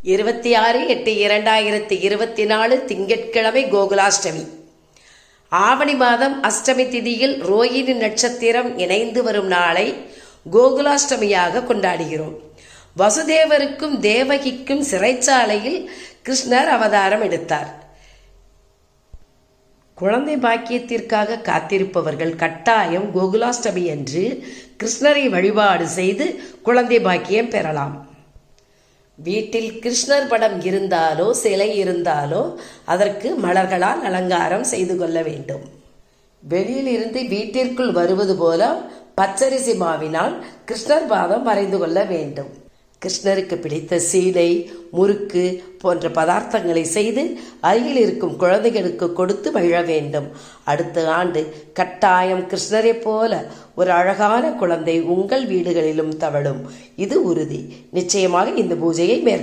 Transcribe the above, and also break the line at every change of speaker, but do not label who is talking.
26/8/2024 திங்கட்கிழமை கோகுலாஷ்டமி. ஆவணி மாதம் அஷ்டமி திதியில் ரோகிணி நட்சத்திரம் இணைந்து வரும் நாளை கோகுலாஷ்டமியாக கொண்டாடுகிறோம். வசுதேவருக்கும் தேவகிக்கும் சிறைச்சாலையில் கிருஷ்ணர் அவதாரம் எடுத்தார். குழந்தை பாக்கியத்திற்காக காத்திருப்பவர்கள் கட்டாயம் கோகுலாஷ்டமி அன்று கிருஷ்ணரை வழிபாடு செய்து குழந்தை பாக்கியம் பெறலாம். வீட்டில் கிருஷ்ணர் படம் இருந்தாலோ சிலை இருந்தாலோ அதற்கு மலர்களால் அலங்காரம் செய்து கொள்ள வேண்டும். வெளியில் இருந்து வீட்டிற்குள் வருவது போல பச்சரிசி மாவினால் கிருஷ்ணர் பாதம் வரைந்து கொள்ள வேண்டும். கிருஷ்ணருக்கு பிடித்த சீடை, முறுக்கு போன்ற பதார்த்தங்களை செய்து அருகில் இருக்கும் குழந்தைகளுக்கு கொடுத்து மகிழ வேண்டும். அடுத்த ஆண்டு கட்டாயம் கிருஷ்ணரை போல ஒரு அழகான குழந்தை உங்கள் வீடுகளிலும் தவழும். இது உறுதி. நிச்சயமாக இந்த பூஜையை